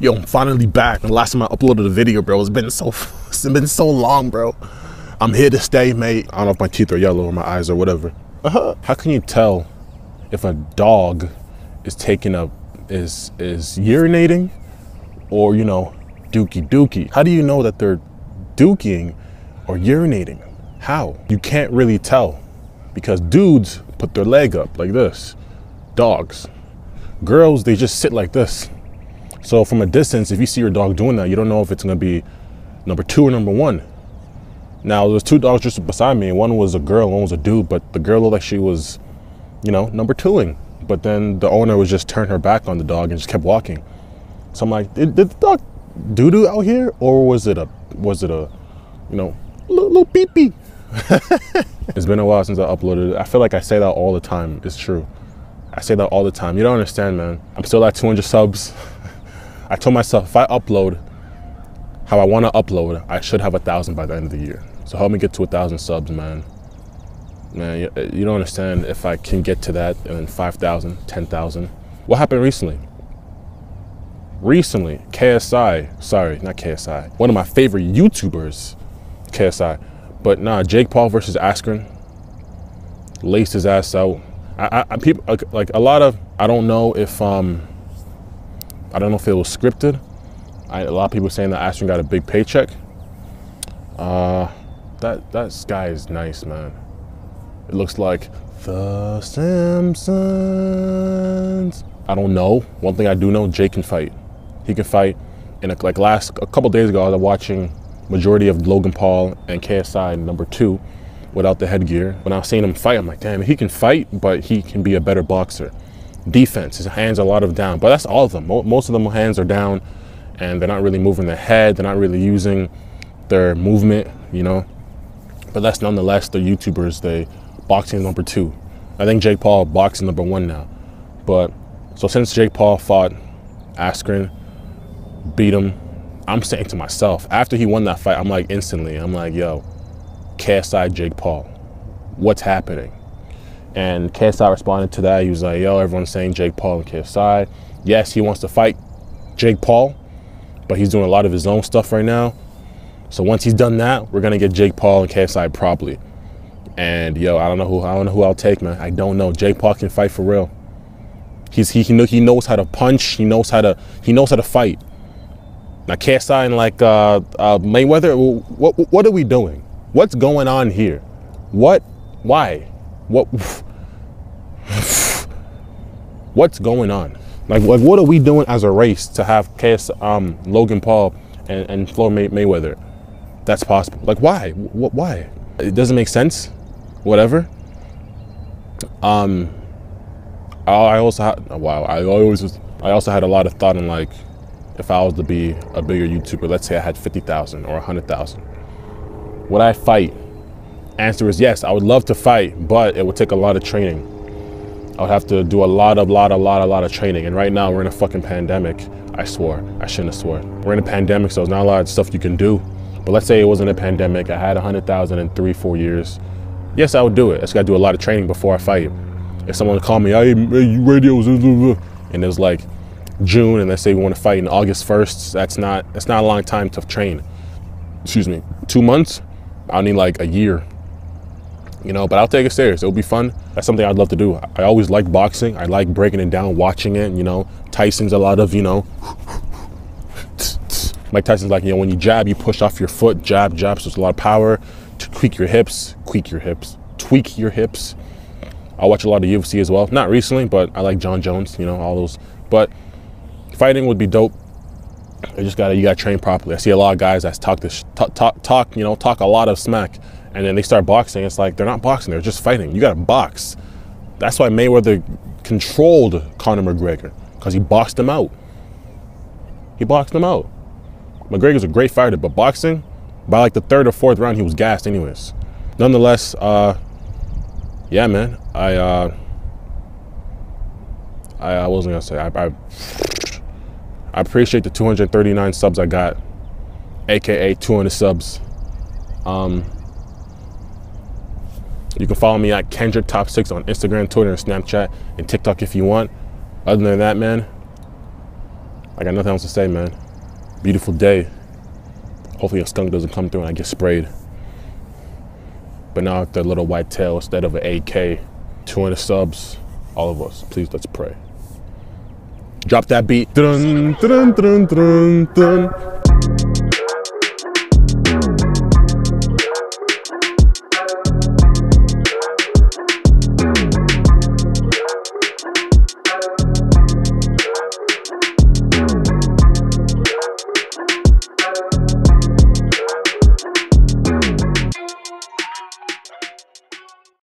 Yo, I'm finally back. The last time I uploaded a video, bro, it's been so long, bro. I'm here to stay, mate. I don't know if my teeth are yellow or my eyes or whatever. How can you tell if a dog is urinating or, you know, dookie? How do you know that they're dookying or urinating? How? You can't really tell because dudes put their leg up like this. Dogs. Girls, they just sit like this. So from a distance, if you see your dog doing that, you don't know if it's gonna be number 2 or number 1. Now, there's 2 dogs just beside me. One was a girl, one was a dude, but the girl looked like she was, you know, number 2ing. But then the owner was just turned her back on the dog and just kept walking. So I'm like, did the dog doo-doo out here? Or was it a, you know, little pee-pee? It's been a while since I uploaded it. I feel like I say that all the time. It's true. I say that all the time. You don't understand, man. I'm still at 200 subs. I told myself if I upload how I want to upload, I should have 1,000 by the end of the year. So help me get to 1,000 subs, man. Man, you don't understand if I can get to that and then 5,000, 10,000. What happened recently? Recently, KSI, sorry, not KSI, one of my favorite YouTubers, KSI, but nah, Jake Paul versus Askren, laced his ass out. People like a lot of, I don't know if it was scripted. A lot of people saying that Askren got a big paycheck. That guy is nice, man. It looks like the Simpsons. I don't know. One thing I do know, Jake can fight. He can fight. And a couple days ago, I was watching majority of Logan Paul and KSI number 2 without the headgear. When I was seeing him fight, I'm like, damn, he can fight, but he can be a better boxer. Defense, his hands are a lot of down, but that's all of them. Most of them hands are down and they're not really moving their head. They're not really using their movement, you know, but that's nonetheless the YouTubers. Boxing is number 2. I think Jake Paul boxing number 1 now. But so since Jake Paul fought Askren, beat him, I'm saying to myself, after he won that fight, I'm like yo, KSI Jake Paul, what's happening? And KSI responded to that. He was like, yo, everyone's saying Jake Paul and KSI. Yes, he wants to fight Jake Paul, but he's doing a lot of his own stuff right now. So once he's done that, we're gonna get Jake Paul and KSI properly. And yo, I don't know who I'll take, man. I don't know. Jake Paul can fight for real. He knows how to punch. He knows how to fight. Now KSI and like Mayweather, what are we doing? What's going on here? What? Why? What? What's going on? Like what are we doing as a race to have Logan Paul and Floyd Mayweather? That's possible. Like why? Why? It doesn't make sense. Whatever. I also had a lot of thought on like if I was to be a bigger YouTuber. Let's say I had 50,000 or 100,000. Would I fight? Answer is yes. I would love to fight, but it would take a lot of training. I would have to do a lot of training. And right now we're in a fucking pandemic. I swore. I shouldn't have swore. We're in a pandemic, so there's not a lot of stuff you can do. But let's say it wasn't a pandemic. I had 100,000 in 3-4 years. Yes, I would do it. I just gotta do a lot of training before I fight. If someone called me, hey, you radios, and it was like June, and let's say we want to fight in August 1st, that's not a long time to train. Excuse me, 2 months? I'll need like a year. You know, but I'll take it serious. It'll be fun. That's something I'd love to do. I always like boxing. I like breaking it down, watching it, you know. Tyson's a lot of, you know, Mike Tyson's like, you know, when you jab, you push off your foot, jab, so there's a lot of power to tweak your hips. I watch a lot of UFC as well. Not recently, but I like John Jones, you know, all those. But fighting would be dope. You gotta train properly. I see a lot of guys that talk a lot of smack, and then they start boxing. It's like they're not boxing; they're just fighting. You gotta box. That's why Mayweather controlled Conor McGregor, because he boxed him out. McGregor's a great fighter, but boxing, by like the 3rd or 4th round, he was gassed anyways. Nonetheless, yeah, man. I wasn't gonna say. I appreciate the 239 subs I got, aka 200 subs. You can follow me at Kendrick Top 6 on Instagram, Twitter, and Snapchat, and TikTok if you want. Other than that, man, I got nothing else to say, man. Beautiful day. Hopefully a skunk doesn't come through and I get sprayed. But now with the little white tail instead of an AK, 200 subs, all of us, please let's pray. Drop that beat. Dun, dun, dun, dun, dun.